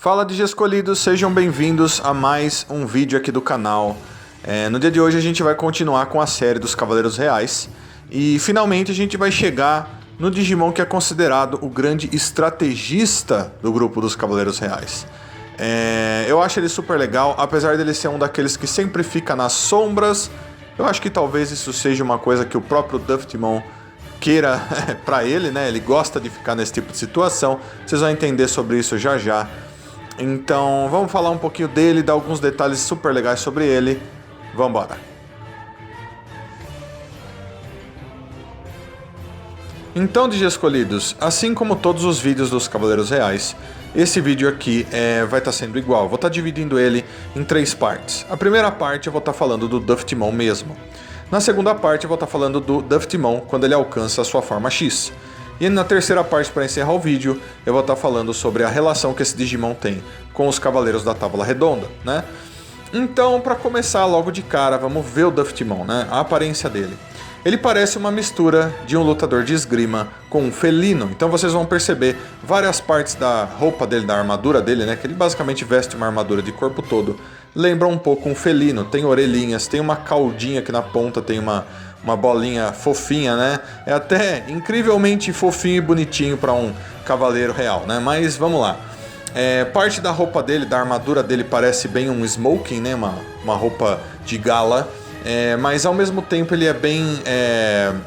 Fala de escolhidos, sejam bem-vindos a mais um vídeo aqui do canal. No dia de hoje a gente vai continuar com a série dos Cavaleiros Reais e finalmente a gente vai chegar no Digimon que é considerado o grande estrategista do grupo dos Cavaleiros Reais. Eu acho ele super legal, apesar dele ser um daqueles que sempre fica nas sombras. Eu acho que talvez isso seja uma coisa que o próprio Duftimon queira pra ele, né? Ele gosta de ficar nesse tipo de situação. Vocês vão entender sobre isso já já. Então, vamos falar um pouquinho dele, dar alguns detalhes super legais sobre ele. Vamos embora. Então, Escolhidos, assim como todos os vídeos dos Cavaleiros Reais, esse vídeo aqui vai estar sendo igual. Vou estar dividindo ele em 3 partes. A primeira parte eu vou estar falando do Duftimon mesmo. Na segunda parte eu vou estar falando do Duftimon quando ele alcança a sua forma X. E na terceira parte, para encerrar o vídeo, eu vou estar falando sobre a relação que esse Digimon tem com os Cavaleiros da Távola Redonda, né? Então, para começar logo de cara, vamos ver o Duftimon, né? A aparência dele. Ele parece uma mistura de um lutador de esgrima com um felino. Então vocês vão perceber várias partes da roupa dele, da armadura dele, né? Que ele basicamente veste uma armadura de corpo todo. Lembra um pouco um felino. Tem orelhinhas, tem uma caudinha aqui na ponta, tem uma bolinha fofinha, né? É até incrivelmente fofinho e bonitinho para um cavaleiro real, né? Mas vamos lá. Parte da roupa dele, da armadura dele, parece bem um smoking, né? Uma roupa de gala. Mas ao mesmo tempo ele é bem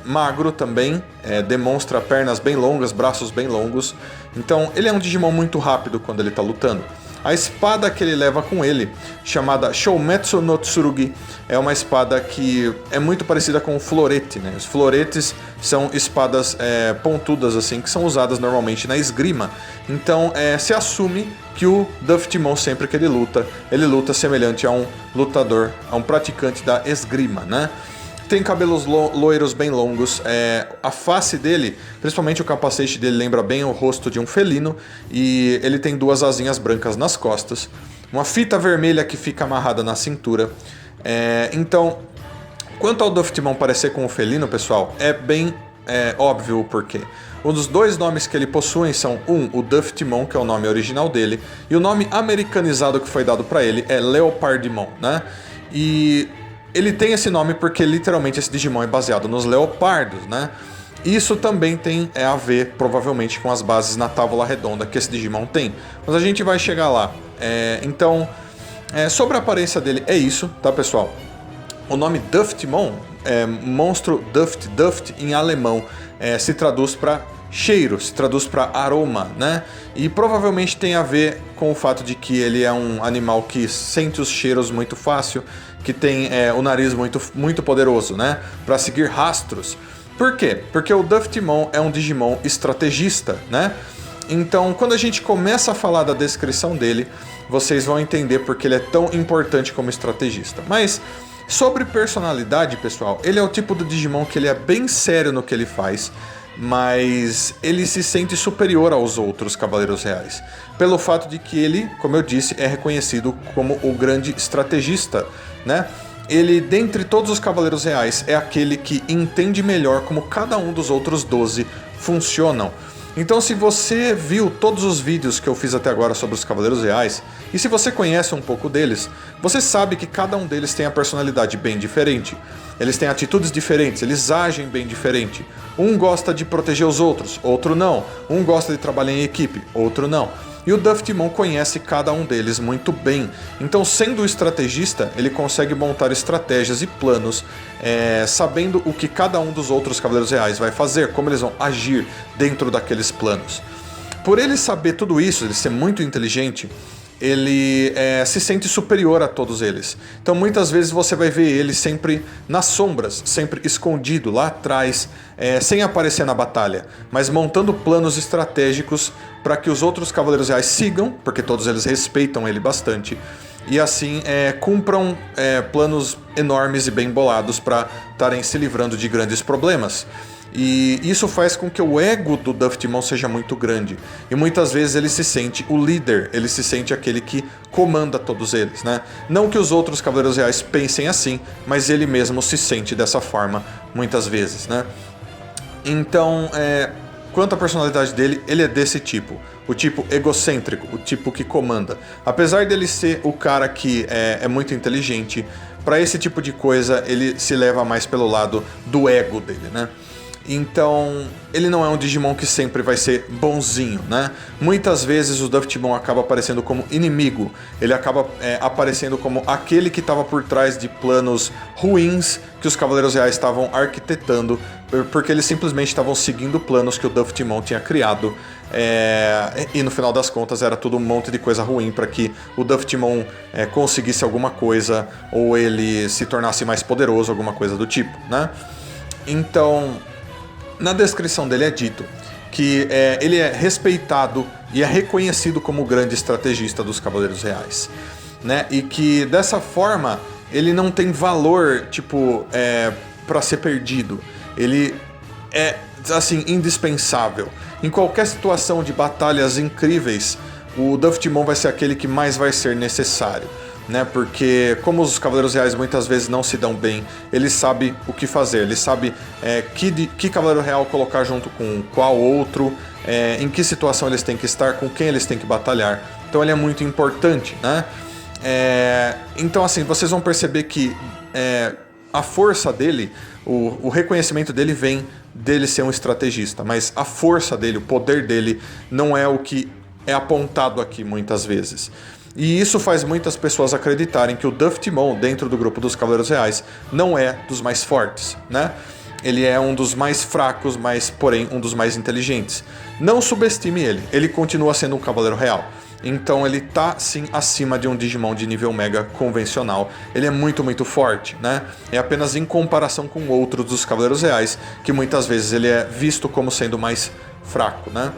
magro também, demonstra pernas bem longas, braços bem longos. Então ele é um Digimon muito rápido quando ele está lutando. A espada que ele leva com ele, chamada Shoumetsu no Tsurugi, é uma espada que é muito parecida com o florete, né? Os floretes são espadas pontudas assim, que são usadas normalmente na esgrima. Então se assume que o Duftimon, sempre que ele luta semelhante a um lutador, a um praticante da esgrima, né? Tem cabelos loiros bem longos, a face dele, principalmente o capacete dele, lembra bem o rosto de um felino, e ele tem 2 asinhas brancas nas costas, uma fita vermelha que fica amarrada na cintura. Então, quanto ao Duftimon parecer com o felino, pessoal, é bem óbvio o porquê. Um dos 2 nomes que ele possui são o Duftimon, que é o nome original dele, e o nome americanizado que foi dado para ele é Leopardimon, né? E ele tem esse nome porque literalmente esse Digimon é baseado nos leopardos, né? Isso também tem a ver, provavelmente, com as bases na Távola Redonda que esse Digimon tem. Mas a gente vai chegar lá. Então, sobre a aparência dele, é isso, tá, pessoal? O nome Duftimon, monstro Duft em alemão, se traduz para cheiro, se traduz para aroma, né? E provavelmente tem a ver com o fato de que ele é um animal que sente os cheiros muito fácil, que tem o nariz muito poderoso, né? Para seguir rastros. Por quê? Porque o Duftimon é um Digimon estrategista, né? Então, quando a gente começa a falar da descrição dele, vocês vão entender porque ele é tão importante como estrategista. Mas sobre personalidade, pessoal, ele é o tipo do Digimon que ele é bem sério no que ele faz, mas ele se sente superior aos outros Cavaleiros Reais, pelo fato de que ele, como eu disse, é reconhecido como o grande estrategista, né? Ele, dentre todos os Cavaleiros Reais, é aquele que entende melhor como cada um dos outros 12 funcionam. Então, se você viu todos os vídeos que eu fiz até agora sobre os Cavaleiros Reais, e se você conhece um pouco deles, você sabe que cada um deles tem a personalidade bem diferente. Eles têm atitudes diferentes, eles agem bem diferente. Um gosta de proteger os outros, outro não. Um gosta de trabalhar em equipe, outro não. E o Duftimon conhece cada um deles muito bem. Então, sendo o estrategista, ele consegue montar estratégias e planos, sabendo o que cada um dos outros Cavaleiros Reais vai fazer, como eles vão agir dentro daqueles planos. Por ele saber tudo isso, ele ser muito inteligente, ele se sente superior a todos eles. Então muitas vezes você vai ver ele sempre nas sombras, sempre escondido lá atrás, sem aparecer na batalha, mas montando planos estratégicos para que os outros Cavaleiros Reais sigam, porque todos eles respeitam ele bastante, e assim cumpram planos enormes e bem bolados para estarem se livrando de grandes problemas. E isso faz com que o ego do Duftimon seja muito grande. E muitas vezes ele se sente o líder, ele se sente aquele que comanda todos eles, né? Não que os outros Cavaleiros Reais pensem assim, mas ele mesmo se sente dessa forma muitas vezes, né? Então, quanto à personalidade dele, ele é desse tipo. o tipo egocêntrico, o tipo que comanda. Apesar dele ser o cara que é muito inteligente, para esse tipo de coisa ele se leva mais pelo lado do ego dele, né? Então, ele não é um Digimon que sempre vai ser bonzinho, né? Muitas vezes o Duftmon acaba aparecendo como inimigo. Ele acaba aparecendo como aquele que estava por trás de planos ruins que os Cavaleiros Reais estavam arquitetando, porque eles simplesmente estavam seguindo planos que o Duftmon tinha criado. E no final das contas era tudo um monte de coisa ruim para que o Duftmon conseguisse alguma coisa ou ele se tornasse mais poderoso, alguma coisa do tipo, né? Então, na descrição dele é dito que ele é respeitado e é reconhecido como o grande estrategista dos Cavaleiros Reais, né? E que dessa forma ele não tem valor, tipo, para ser perdido. Ele é, assim, indispensável. Em qualquer situação de batalhas incríveis, o Duftmon vai ser aquele que mais vai ser necessário, né? Porque como os Cavaleiros Reais muitas vezes não se dão bem, ele sabe o que fazer, ele sabe que Cavaleiro Real colocar junto com qual outro, em que situação eles têm que estar, com quem eles têm que batalhar. Então ele é muito importante, né? Então assim, vocês vão perceber que a força dele, o reconhecimento dele vem dele ser um estrategista, mas a força dele, o poder dele não é o que é apontado aqui muitas vezes. E isso faz muitas pessoas acreditarem que o Duftmon, dentro do grupo dos Cavaleiros Reais, não é dos mais fortes, né? Ele é um dos mais fracos, mas porém um dos mais inteligentes. Não subestime ele, ele continua sendo um Cavaleiro Real. Então ele tá sim acima de um Digimon de nível Mega convencional. Ele é muito, muito forte, né? É apenas em comparação com outros dos Cavaleiros Reais que muitas vezes ele é visto como sendo mais fraco, né?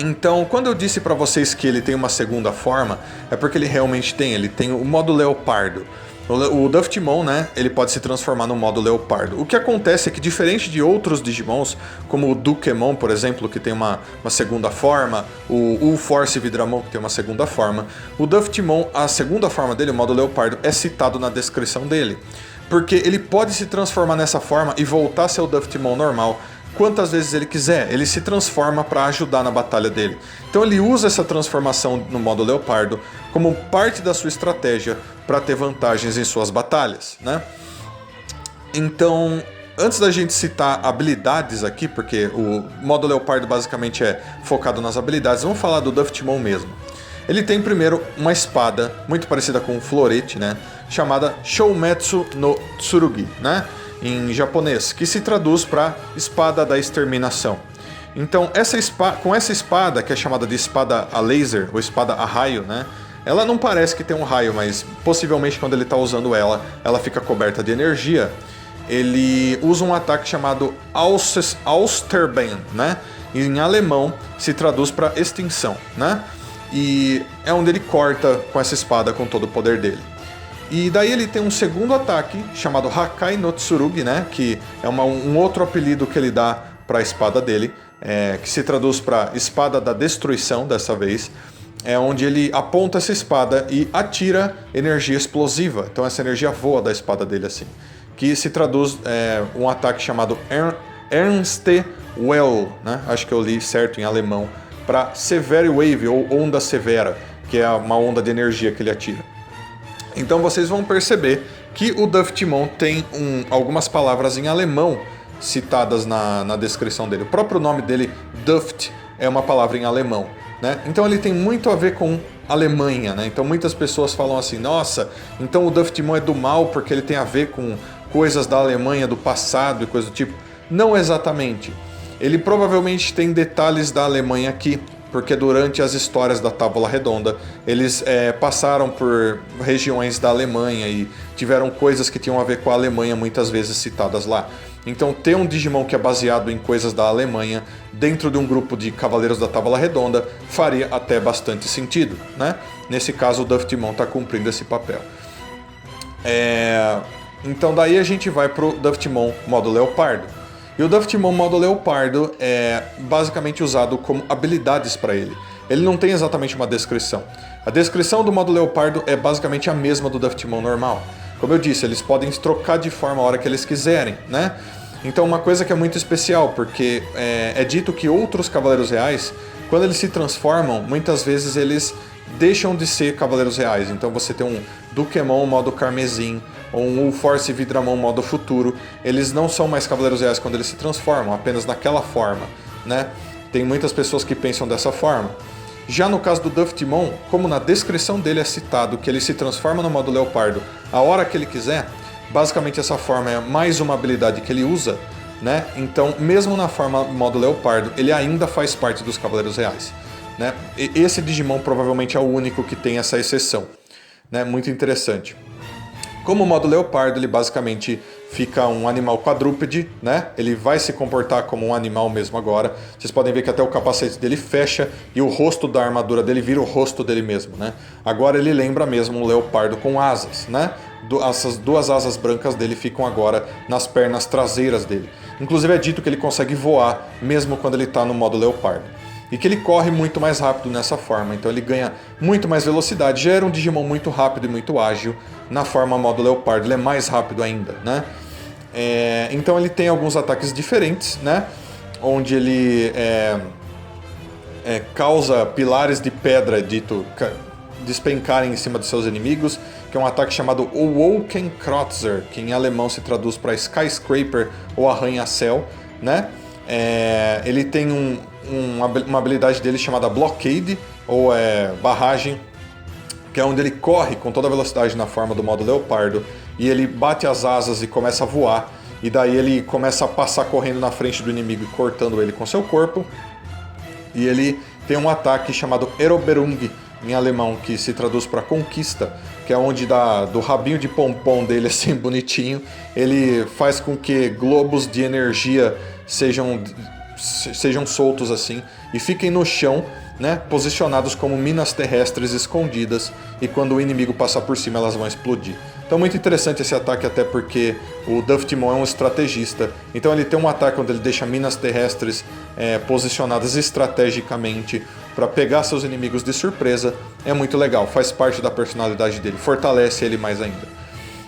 Então, quando eu disse pra vocês que ele tem uma segunda forma, é porque ele realmente tem. Ele tem o modo Leopardo. O Duftmon, né, ele pode se transformar no modo Leopardo. O que acontece é que, diferente de outros Digimons, como o Dukemon, por exemplo, que tem uma segunda forma, o Force Vidramon, que tem uma segunda forma, o Duftmon, a segunda forma dele, o modo Leopardo, é citado na descrição dele. Porque ele pode se transformar nessa forma e voltar a ser o Duftmon normal quantas vezes ele quiser. Ele se transforma para ajudar na batalha dele. Então ele usa essa transformação no modo Leopardo como parte da sua estratégia para ter vantagens em suas batalhas, né? Então, antes da gente citar habilidades aqui, porque o modo Leopardo basicamente é focado nas habilidades, vamos falar do Duftmon mesmo. Ele tem primeiro uma espada muito parecida com um florete, né? Chamada Shoumetsu no Tsurugi, né? Em japonês, que se traduz para Espada da Exterminação. Então, com essa espada, que é chamada de espada a laser, ou espada a raio, né? Ela não parece que tem um raio, mas possivelmente quando ele está usando ela, ela fica coberta de energia. Ele usa um ataque chamado Austerband, né? Em alemão se traduz para extinção, né? E é onde ele corta com essa espada com todo o poder dele. E daí ele tem um segundo ataque chamado Hakai no Tsurugi, né? Que é um outro apelido que ele dá para a espada dele, que se traduz para espada da destruição dessa vez. É onde ele aponta essa espada e atira energia explosiva. Então essa energia voa da espada dele assim. Que se traduz um ataque chamado Ernste Well, né? Acho que eu li certo em alemão. Para Severe Wave ou Onda Severa, que é uma onda de energia que ele atira. Então vocês vão perceber que o Duftmon tem algumas palavras em alemão citadas na descrição dele. O próprio nome dele, Duft, é uma palavra em alemão, né? Então ele tem muito a ver com Alemanha, né? Então muitas pessoas falam assim, nossa, então o Duftmon é do mal porque ele tem a ver com coisas da Alemanha do passado e coisa do tipo. Não exatamente. Ele provavelmente tem detalhes da Alemanha aqui, porque durante as histórias da Távola Redonda, eles passaram por regiões da Alemanha e tiveram coisas que tinham a ver com a Alemanha muitas vezes citadas lá. Então ter um Digimon que é baseado em coisas da Alemanha dentro de um grupo de Cavaleiros da Távola Redonda faria até bastante sentido, né? Nesse caso o Duftmon está cumprindo esse papel. Então daí a gente vai pro Duftmon modo Leopardo. E o Duftmon modo Leopardo é basicamente usado como habilidades para ele. Ele não tem exatamente uma descrição. A descrição do modo Leopardo é basicamente a mesma do Duftmon normal. Como eu disse, eles podem trocar de forma a hora que eles quiserem, né? Então uma coisa que é muito especial, porque é dito que outros Cavaleiros Reais, quando eles se transformam, muitas vezes eles deixam de ser Cavaleiros Reais. Então você tem um Dukemon modo Carmesim, ou um Force Vidramon modo Futuro. Eles não são mais Cavaleiros Reais quando eles se transformam, apenas naquela forma, né? Tem muitas pessoas que pensam dessa forma. Já no caso do Duftmon, como na descrição dele é citado que ele se transforma no modo Leopardo a hora que ele quiser, basicamente essa forma é mais uma habilidade que ele usa, né? Então, mesmo na forma modo Leopardo, ele ainda faz parte dos Cavaleiros Reais, né? E esse Digimon provavelmente é o único que tem essa exceção, né? Muito interessante. Como o modo Leopardo, ele basicamente fica um animal quadrúpede, né? Ele vai se comportar como um animal mesmo agora. Vocês podem ver que até o capacete dele fecha e o rosto da armadura dele vira o rosto dele mesmo, né? Agora ele lembra mesmo um leopardo com asas, né? Essas duas asas brancas dele ficam agora nas pernas traseiras dele. Inclusive é dito que ele consegue voar mesmo quando ele está no modo leopardo. E que ele corre muito mais rápido nessa forma, então ele ganha muito mais velocidade. Já era um Digimon muito rápido e muito ágil, na forma modo Leopardo ele é mais rápido ainda, né? Então ele tem alguns ataques diferentes, né? Onde ele causa pilares de pedra, dito, despencarem em cima dos seus inimigos, que é um ataque chamado Wolkenkreuzer, que em alemão se traduz para Skyscraper ou Arranha-Céu, né? Ele tem uma habilidade dele chamada Blockade, ou barragem, que é onde ele corre com toda a velocidade na forma do modo Leopardo, e ele bate as asas e começa a voar, e daí ele começa a passar correndo na frente do inimigo e cortando ele com seu corpo. E ele tem um ataque chamado Eroberung, em alemão, que se traduz para conquista, que é onde do rabinho de pompom dele, assim, bonitinho, ele faz com que globos de energia sejam soltos assim e fiquem no chão, né, posicionados como minas terrestres escondidas, e quando o inimigo passar por cima elas vão explodir. Então muito interessante esse ataque, até porque o Duftmon é um estrategista, então ele tem um ataque onde ele deixa minas terrestres posicionadas estrategicamente para pegar seus inimigos de surpresa. É muito legal, faz parte da personalidade dele, fortalece ele mais ainda.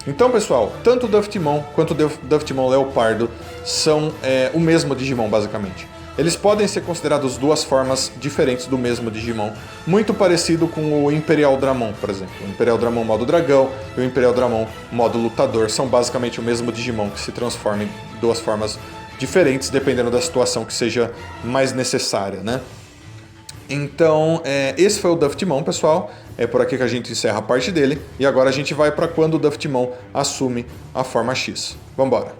Então, pessoal, tanto o Duftmon quanto o Duftmon Leopardo são o mesmo Digimon, basicamente. Eles podem ser considerados duas formas diferentes do mesmo Digimon, muito parecido com o Imperial Dramon, por exemplo. O Imperial Dramon modo dragão e o Imperial Dramon modo lutador são basicamente o mesmo Digimon, que se transforma em duas formas diferentes, dependendo da situação que seja mais necessária, né? Então, esse foi o Duftmon, pessoal. É por aqui que a gente encerra a parte dele. E agora a gente vai para quando o Duftmon assume a forma X. Vambora!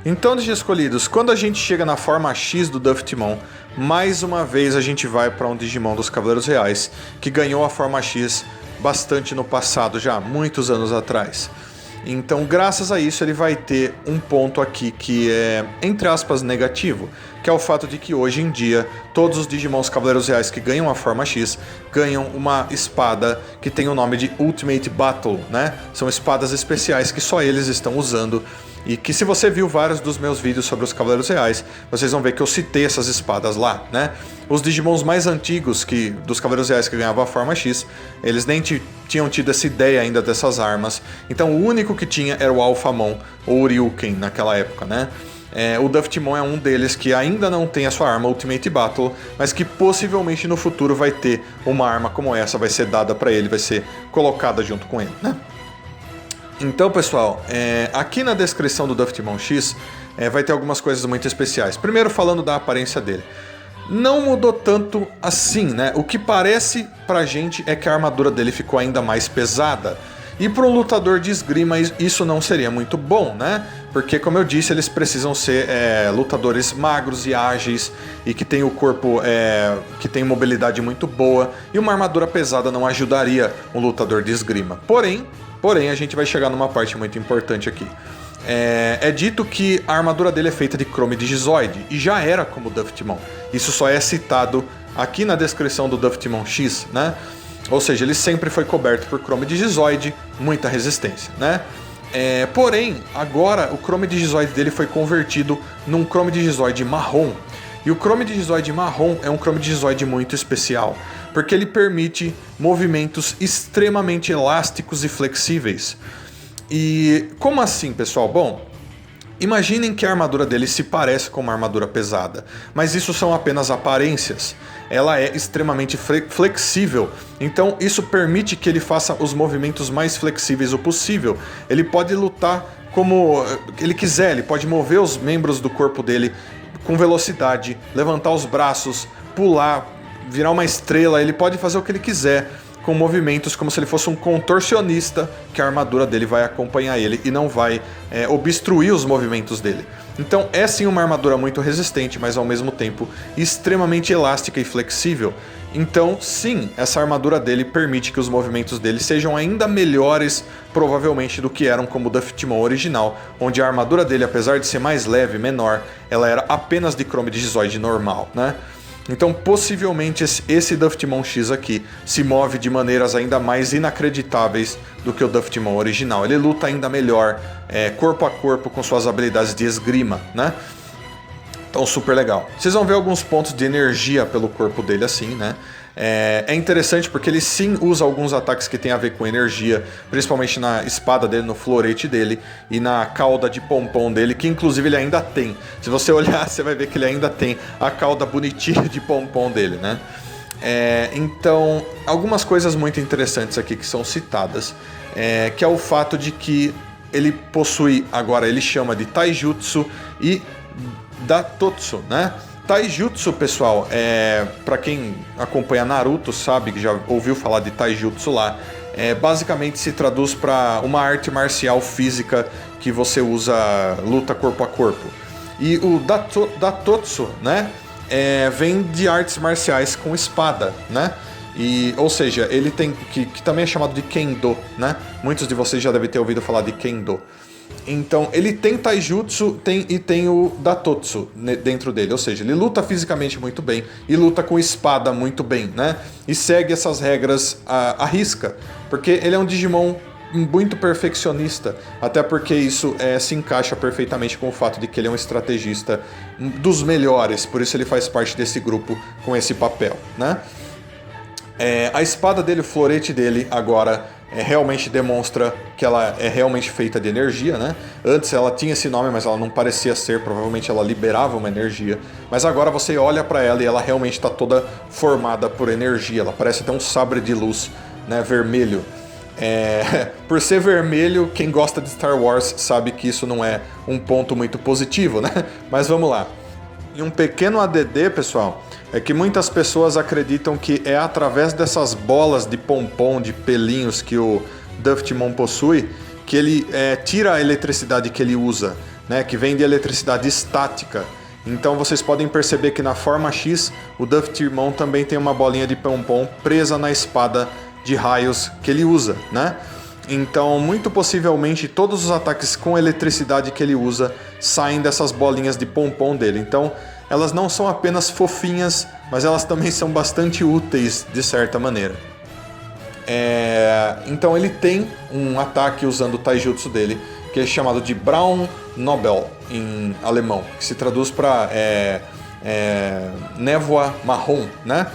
Então, Digi escolhidos, quando a gente chega na forma X do Duftmon, mais uma vez a gente vai para um Digimon dos Cavaleiros Reais, que ganhou a forma X bastante no passado, já muitos anos atrás. Então, graças a isso, ele vai ter um ponto aqui que é, entre aspas, negativo, que é o fato de que hoje em dia, todos os Digimons Cavaleiros Reais que ganham a forma X, ganham uma espada que tem o nome de Ultimate Battle, né? São espadas especiais que só eles estão usando, e que, se você viu vários dos meus vídeos sobre os Cavaleiros Reais, vocês vão ver que eu citei essas espadas lá, né? Os Digimons mais antigos dos Cavaleiros Reais que ganhavam a forma X, eles nem tinham tido essa ideia ainda dessas armas. Então o único que tinha era o Alphamon, ou Ryuken, naquela época, né? O Duftmon é um deles que ainda não tem a sua arma Ultimate Battle, mas que possivelmente no futuro vai ter uma arma como essa, vai ser dada para ele, vai ser colocada junto com ele, né? Então, pessoal, aqui na descrição do Duftmon X vai ter algumas coisas muito especiais. Primeiro, falando da aparência dele. Não mudou tanto assim, né? O que parece pra gente é que a armadura dele ficou ainda mais pesada. E para um lutador de esgrima isso não seria muito bom, né? Porque, como eu disse, eles precisam ser lutadores magros e ágeis e que tem o corpo que tem mobilidade muito boa. E uma armadura pesada não ajudaria um lutador de esgrima. Porém, a gente vai chegar numa parte muito importante aqui. É dito que a armadura dele é feita de chrome digizoide, e já era como o Duftmon. Isso só é citado aqui na descrição do Duftmon X, né? Ou seja, ele sempre foi coberto por chrome digizoide, muita resistência, né? Porém, agora o chrome digizoide dele foi convertido num chrome digizoide marrom. E o chrome digizoide marrom é um chrome digizoide muito especial, porque ele permite movimentos extremamente elásticos e flexíveis. E como assim, pessoal? Bom, imaginem que a armadura dele se parece com uma armadura pesada, mas isso são apenas aparências. Ela é extremamente flexível, então isso permite que ele faça os movimentos mais flexíveis o possível. Ele pode lutar como ele quiser, ele pode mover os membros do corpo dele com velocidade, levantar os braços, pular, virar uma estrela, ele pode fazer o que ele quiser com movimentos como se ele fosse um contorcionista, que a armadura dele vai acompanhar ele e não vai obstruir os movimentos dele. Então é sim uma armadura muito resistente, mas ao mesmo tempo extremamente elástica e flexível. Então sim, essa armadura dele permite que os movimentos dele sejam ainda melhores, provavelmente, do que eram como o Duftmon original, onde a armadura dele, apesar de ser mais leve, menor, ela era apenas de chrome digizoide normal, né? Então, possivelmente, esse Duftmon X aqui se move de maneiras ainda mais inacreditáveis do que o Duftmon original. Ele luta ainda melhor, corpo a corpo, com suas habilidades de esgrima, né? Então, super legal. Vocês vão ver alguns pontos de energia pelo corpo dele assim, né? É interessante porque ele sim usa alguns ataques que tem a ver com energia, principalmente na espada dele, no florete dele e na cauda de pompom dele, que inclusive ele ainda tem. Se você olhar, você vai ver que ele ainda tem a cauda bonitinha de pompom dele, né? Então, algumas coisas muito interessantes aqui que são citadas, que é o fato de que ele possui, agora ele chama de Taijutsu e Datotsu, né? Taijutsu, pessoal, para quem acompanha Naruto sabe, que já ouviu falar de Taijutsu lá, basicamente se traduz para uma arte marcial física que você usa, luta corpo a corpo. E o Datotsu, né, vem de artes marciais com espada, né? Ou seja, ele tem que também é chamado de Kendo, né? Muitos de vocês já devem ter ouvido falar de Kendo. Então, ele tem Taijutsu e tem o Datotsu dentro dele, ou seja, ele luta fisicamente muito bem e luta com espada muito bem, né? E segue essas regras à risca, porque ele é um Digimon muito perfeccionista, até porque isso se encaixa perfeitamente com o fato de que ele é um estrategista dos melhores, por isso ele faz parte desse grupo com esse papel, né? A espada dele, o florete dele, agora realmente demonstra que ela é realmente feita de energia, né? Antes ela tinha esse nome, mas ela não parecia ser, provavelmente ela liberava uma energia. Mas agora você olha para ela e ela realmente está toda formada por energia, ela parece até um sabre de luz, né? Vermelho. Por ser vermelho, quem gosta de Star Wars sabe que isso não é um ponto muito positivo, né? Mas vamos lá. E um pequeno ADD, pessoal, é que muitas pessoas acreditam que é através dessas bolas de pompom, de pelinhos que o Duftmon possui, que ele tira a eletricidade que ele usa, né? Que vem de eletricidade estática. Então vocês podem perceber que na forma X, o Duftmon também tem uma bolinha de pompom presa na espada de raios que ele usa, né? Então, muito possivelmente, todos os ataques com eletricidade que ele usa saem dessas bolinhas de pompom dele. Então, elas não são apenas fofinhas, mas elas também são bastante úteis, de certa maneira. Então, ele tem um ataque usando o taijutsu dele, que é chamado de Braun Nobel, em alemão, que se traduz para névoa marrom, né?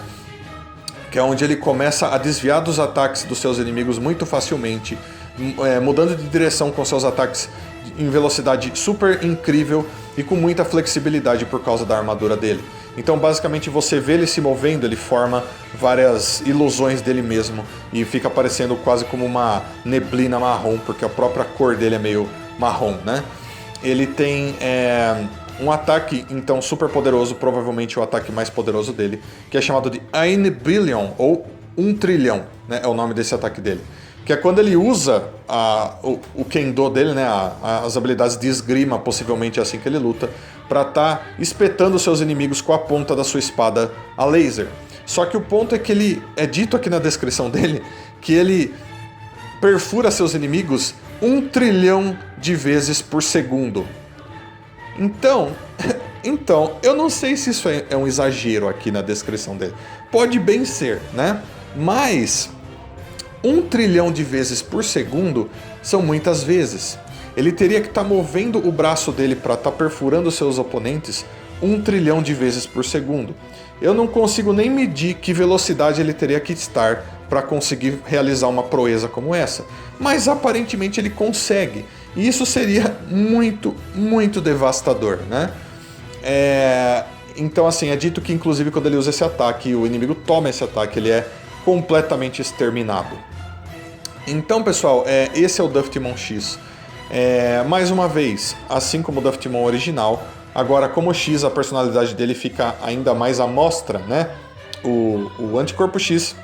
Que é onde ele começa a desviar dos ataques dos seus inimigos muito facilmente, mudando de direção com seus ataques em velocidade super incrível e com muita flexibilidade por causa da armadura dele. Então, basicamente, você vê ele se movendo, ele forma várias ilusões dele mesmo e fica parecendo quase como uma neblina marrom, porque a própria cor dele é meio marrom, né? Ele tem um ataque, então, super poderoso, provavelmente o ataque mais poderoso dele, que é chamado de 1 billion, ou 1 trilhão, né, é o nome desse ataque dele. Que é quando ele usa o Kendo dele, né, as habilidades de esgrima, possivelmente é assim que ele luta, para estar espetando seus inimigos com a ponta da sua espada a laser. Só que o ponto é que ele, é dito aqui na descrição dele, que ele perfura seus inimigos 1 trilhão de vezes por segundo. Então, eu não sei se isso é um exagero aqui na descrição dele. Pode bem ser, né? Mas 1 trilhão de vezes por segundo são muitas vezes. Ele teria que estar movendo o braço dele para estar perfurando seus oponentes 1 trilhão de vezes por segundo. Eu não consigo nem medir que velocidade ele teria que estar para conseguir realizar uma proeza como essa. Mas aparentemente ele consegue. E isso seria muito, muito devastador, né? Então assim, é dito que inclusive quando ele usa esse ataque, o inimigo toma esse ataque, ele é completamente exterminado. Então pessoal, esse é o Duftmon X. Mais uma vez, assim como o Duftmon original, agora como o X, a personalidade dele fica ainda mais à mostra, né? O Anticorpo X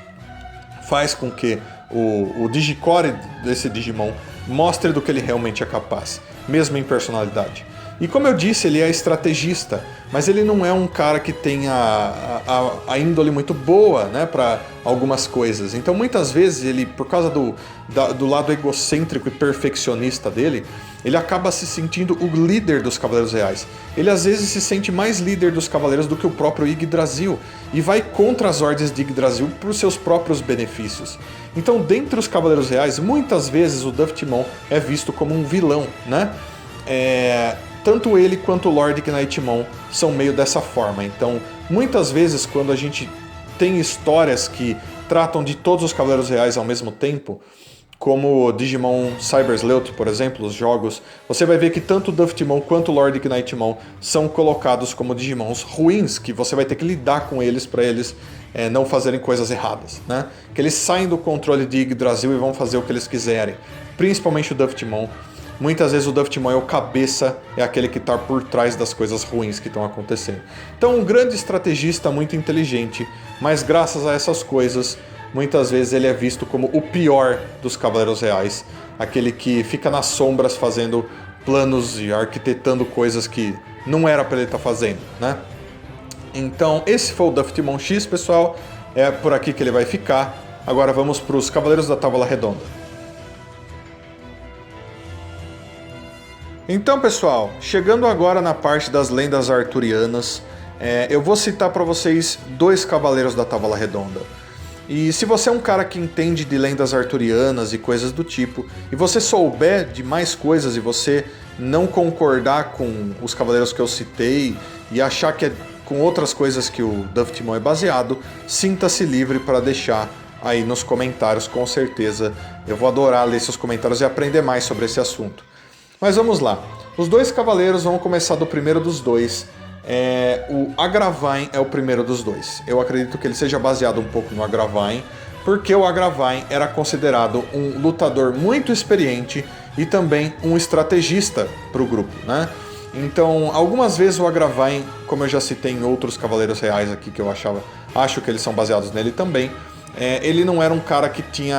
faz com que o Digicore desse Digimon mostre do que ele realmente é capaz, mesmo em personalidade. E como eu disse, ele é estrategista, mas ele não é um cara que tenha a índole muito boa, né, para algumas coisas. Então muitas vezes ele, por causa do lado egocêntrico e perfeccionista dele, ele acaba se sentindo o líder dos Cavaleiros Reais. Ele às vezes se sente mais líder dos Cavaleiros do que o próprio Yggdrasil, e vai contra as ordens de Yggdrasil por seus próprios benefícios. Então, dentre os Cavaleiros Reais, muitas vezes o Duftmon é visto como um vilão, né? Tanto ele quanto o Lord Knightmon são meio dessa forma. Então, muitas vezes, quando a gente tem histórias que tratam de todos os Cavaleiros Reais ao mesmo tempo, como Digimon Cyber Sleuth, por exemplo, os jogos, você vai ver que tanto o Duftmon quanto o Lord Knightmon são colocados como Digimons ruins, que você vai ter que lidar com eles para eles não fazerem coisas erradas, né? Que eles saem do controle de Yggdrasil e vão fazer o que eles quiserem, principalmente o Duftmon. Muitas vezes o Duftmon é o cabeça, é aquele que está por trás das coisas ruins que estão acontecendo. Então, um grande estrategista muito inteligente, mas graças a essas coisas, muitas vezes ele é visto como o pior dos Cavaleiros Reais. Aquele que fica nas sombras fazendo planos e arquitetando coisas que não era para ele estar fazendo, né? Então, esse foi o Duftmon X, pessoal. É por aqui que ele vai ficar. Agora vamos para os Cavaleiros da Távola Redonda. Então, pessoal, chegando agora na parte das lendas arturianas, eu vou citar para vocês dois Cavaleiros da Távola Redonda. E se você é um cara que entende de lendas arturianas e coisas do tipo, e você souber de mais coisas e você não concordar com os cavaleiros que eu citei e achar que é com outras coisas que o Duftmon é baseado, sinta-se livre para deixar aí nos comentários, com certeza. Eu vou adorar ler seus comentários e aprender mais sobre esse assunto. Mas vamos lá. Os dois cavaleiros, vão começar do primeiro dos dois. O Agravain é o primeiro dos dois. Eu acredito que ele seja baseado um pouco no Agravain, porque o Agravain era considerado um lutador muito experiente e também um estrategista para o grupo, né? Então, algumas vezes o Agravain, como eu já citei em outros Cavaleiros Reais aqui que eu acho que eles são baseados nele também, ele não era um cara que tinha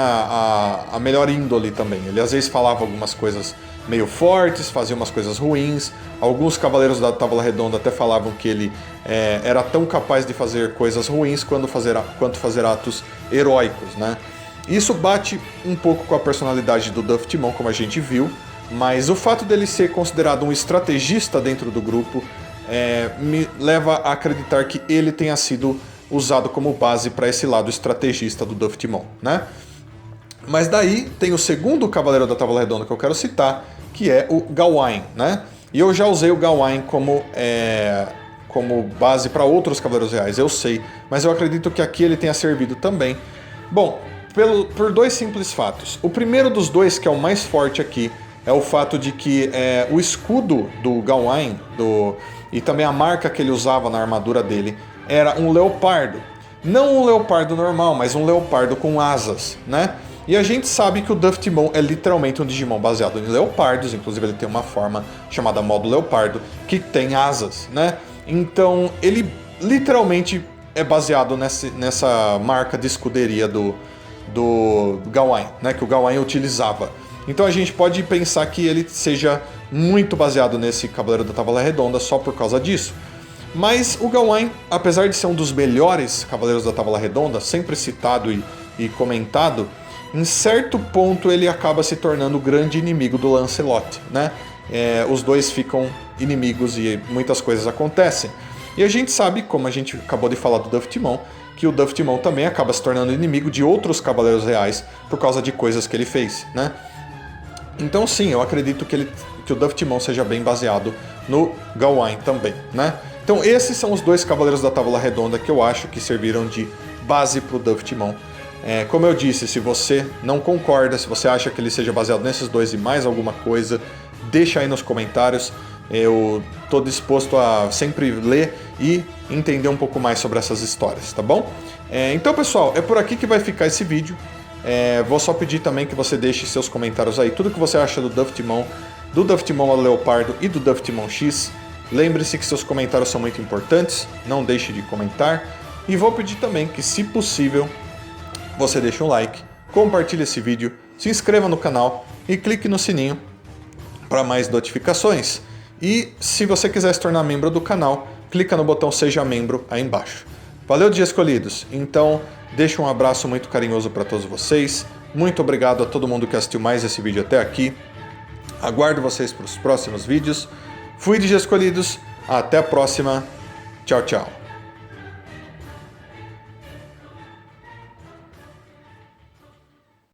a melhor índole também. Ele às vezes falava algumas coisas meio fortes, fazia umas coisas ruins. Alguns Cavaleiros da Távola Redonda até falavam que ele era tão capaz de fazer coisas ruins quanto fazer atos heróicos, né? Isso bate um pouco com a personalidade do Duftmon, como a gente viu, mas o fato dele ser considerado um estrategista dentro do grupo me leva a acreditar que ele tenha sido usado como base para esse lado estrategista do Duftmon, né? Mas daí tem o segundo Cavaleiro da Távola Redonda que eu quero citar, que é o Gawain, né? E eu já usei o Gawain como base para outros Cavaleiros Reais, eu sei, mas eu acredito que aqui ele tenha servido também. Bom, por dois simples fatos. O primeiro dos dois, que é o mais forte aqui, é o fato de que o escudo do Gawain e também a marca que ele usava na armadura dele era um leopardo. Não um leopardo normal, mas um leopardo com asas, né? E a gente sabe que o Duftmon é literalmente um Digimon baseado em leopardos, inclusive ele tem uma forma chamada modo leopardo, que tem asas, né? Então ele literalmente é baseado nessa marca de escuderia do Gawain, né? Que o Gawain utilizava. Então a gente pode pensar que ele seja muito baseado nesse Cavaleiro da Távola Redonda só por causa disso. Mas o Gawain, apesar de ser um dos melhores Cavaleiros da Távola Redonda, sempre citado e comentado, em certo ponto ele acaba se tornando o grande inimigo do Lancelot, né? Os dois ficam inimigos e muitas coisas acontecem. E a gente sabe, como a gente acabou de falar do Duftmon, que o Duftmon também acaba se tornando inimigo de outros Cavaleiros Reais por causa de coisas que ele fez, né? Então sim, eu acredito que o Duftmon seja bem baseado no Gawain também, né? Então esses são os dois Cavaleiros da Távola Redonda que eu acho que serviram de base para o Duftmon. Como eu disse, se você não concorda, se você acha que ele seja baseado nesses dois e mais alguma coisa, deixa aí nos comentários. Eu estou disposto a sempre ler e entender um pouco mais sobre essas histórias, tá bom? Então, pessoal, é por aqui que vai ficar esse vídeo. Vou só pedir também que você deixe seus comentários aí, tudo que você acha do Duff Timon, ao Leopardo e do Duff Timon X. Lembre-se que seus comentários são muito importantes, não deixe de comentar. E vou pedir também que, se possível, você deixe um like, compartilhe esse vídeo, se inscreva no canal e clique no sininho para mais notificações. E se você quiser se tornar membro do canal, clica no botão Seja Membro aí embaixo. Valeu, Dia Escolhidos! Então, deixo um abraço muito carinhoso para todos vocês. Muito obrigado a todo mundo que assistiu mais esse vídeo até aqui. Aguardo vocês para os próximos vídeos. Fui, Dia Escolhidos. Até a próxima. Tchau, tchau.